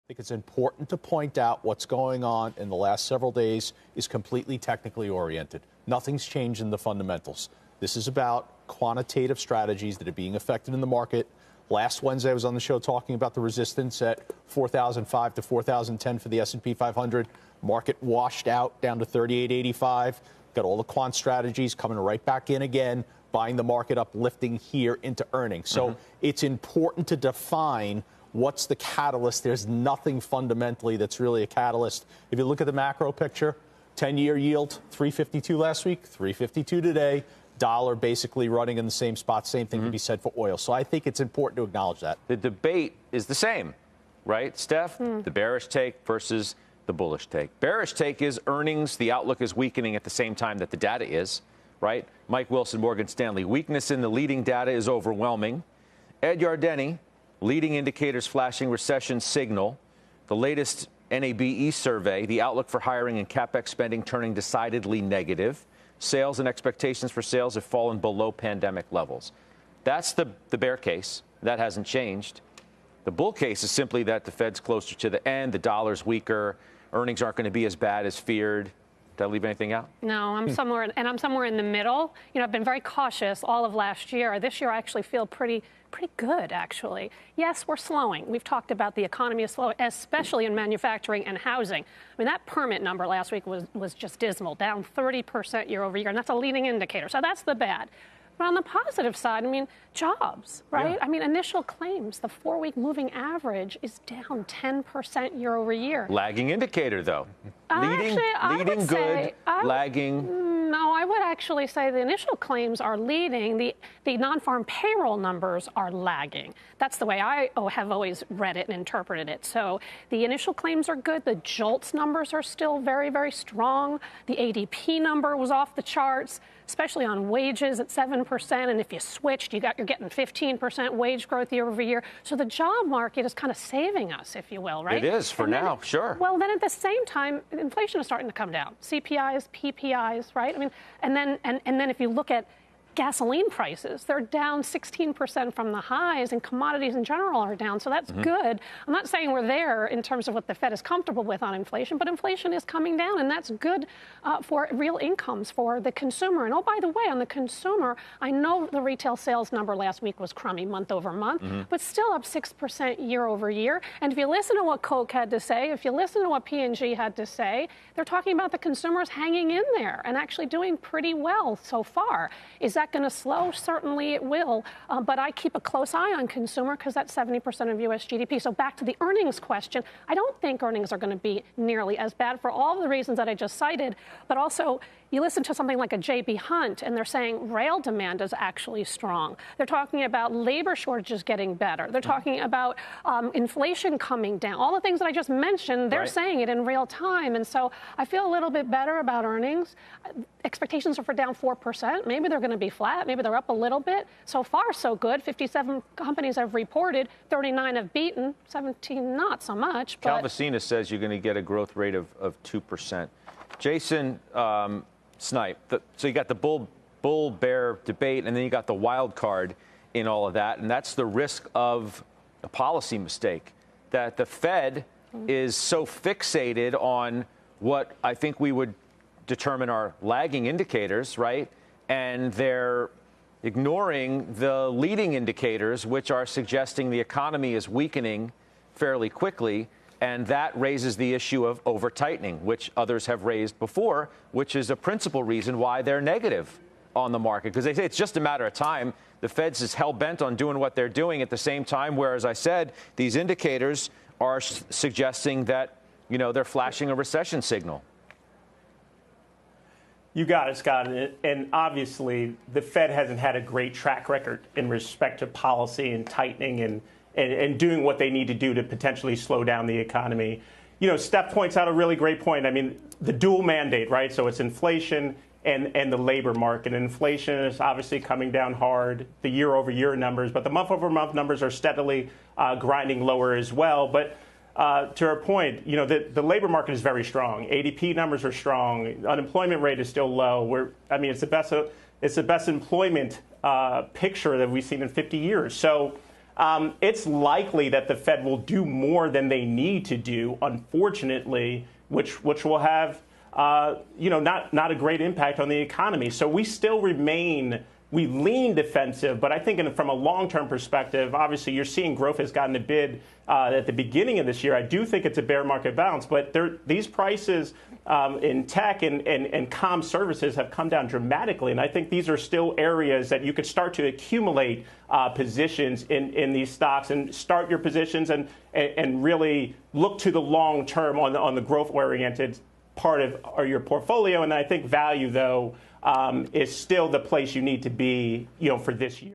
think it's important to point out what's going on in the last several days is completely technically oriented. Nothing's changed in the fundamentals. This is about quantitative strategies that are being affected in the market. Last Wednesday, I was on the show talking about the resistance at 4,005 to 4,010 for the S&P 500. Market washed out down to 38.85. Got all the quant strategies coming right back in again, buying the market up, lifting here into earnings. So it's important to define what's the catalyst. There's nothing fundamentally that's really a catalyst. If you look at the macro picture, 10-year yield, 352 last week, 352 today. Dollar basically running in the same spot. Same thing can be said for oil. So I think it's important to acknowledge that. The debate is the same, right, Steph? The bearish take versus the bullish take. Bearish take is earnings. The outlook is weakening at the same time that the data is, right? Mike Wilson, Morgan Stanley. Weakness in the leading data is overwhelming. Ed Yardeni, leading indicators flashing recession signal. The latest NABE survey, the outlook for hiring and CapEx spending turning decidedly negative. Sales and expectations for sales have fallen below pandemic levels. That's the bear case. That hasn't changed. The bull case is simply that the Fed's closer to the end, the dollar's weaker, earnings aren't going to be as bad as feared. Did I leave anything out? No, I'm somewhere in the middle. You know, I've been very cautious all of last year. This year I actually feel pretty good, actually. Yes, we're slowing. We've talked about the economy is slowing, especially in manufacturing and housing. I mean, that permit number last week was just dismal, down 30% year over year, and that's a leading indicator. So that's the bad. But on the positive side, I mean, jobs, right? Yeah. I mean, initial claims, the 4-week moving average is down 10% year over year. Lagging indicator, though. Leading good, lagging. No, I would actually say the initial claims are leading. The non-farm payroll numbers are lagging. That's the way I have always read it and interpreted it. So the initial claims are good. The JOLTS numbers are still very, very strong. The ADP number was off the charts, especially on wages at 7%. And if you switched, you're getting 15% wage growth year over year. So the job market is kind of saving us, if you will, right? It is for now, sure. Well, then at the same time, inflation is starting to come down. CPIs, PPIs, right? I mean, and then if you look at gasoline prices, they're down 16% from the highs, and commodities in general are down. So that's good. I'm not saying we're there in terms of what the Fed is comfortable with on inflation, but inflation is coming down, and that's good for real incomes for the consumer. And oh, by the way, on the consumer, I know the retail sales number last week was crummy month over month, but still up 6% year over year. And if you listen to what Coke had to say, if you listen to what P&G had to say, they're talking about the consumers hanging in there and actually doing pretty well so far. Is that going to slow? Certainly it will. But I keep a close eye on consumer because that's 70% of U.S. GDP. So back to the earnings question, I don't think earnings are going to be nearly as bad for all of the reasons that I just cited. But also, you listen to something like a J.B. Hunt, and they're saying rail demand is actually strong. They're talking about labor shortages getting better. They're talking about inflation coming down. All the things that I just mentioned, they're saying it in real time. And so I feel a little bit better about earnings. Expectations are for down 4%. Maybe they're going to be flat. Maybe they're up a little bit. So far, so good. 57 companies have reported. 39 have beaten. 17 not so much. But Calvacina says you're going to get a growth rate of 2%. Jason Snipe, so you got the bull-bear debate, and then you got the wild card in all of that, and that's the risk of a policy mistake, that the Fed is so fixated on what I think we would determine are lagging indicators, right? And they're ignoring the leading indicators, which are suggesting the economy is weakening fairly quickly. And that raises the issue of over-tightening, which others have raised before, which is a principal reason why they're negative on the market. Because they say it's just a matter of time. The Fed's is hell-bent on doing what they're doing at the same time, where, as I said, these indicators are suggesting that, you know, they're flashing a recession signal. You got it, Scott. And obviously, the Fed hasn't had a great track record in respect to policy and tightening and doing what they need to do to potentially slow down the economy. You know, Steph points out a really great point. I mean, the dual mandate, right? So it's inflation and the labor market. And inflation is obviously coming down hard, the year-over-year numbers, but the month-over-month numbers are steadily grinding lower as well. But to our point, you know, the labor market is very strong. ADP numbers are strong. Unemployment rate is still low. It's the best employment picture that we've seen in 50 years. So it's likely that the Fed will do more than they need to do, unfortunately, which will have not a great impact on the economy. So we still we lean defensive, but I think from a long-term perspective, obviously you're seeing growth has gotten a bid at the beginning of this year. I do think it's a bear market bounce, but these prices in tech and comm services have come down dramatically, and I think these are still areas that you could start to accumulate positions in these stocks and start your positions and really look to the long term on the growth-oriented part of your portfolio. And I think value, though, is still the place you need to be, for this year.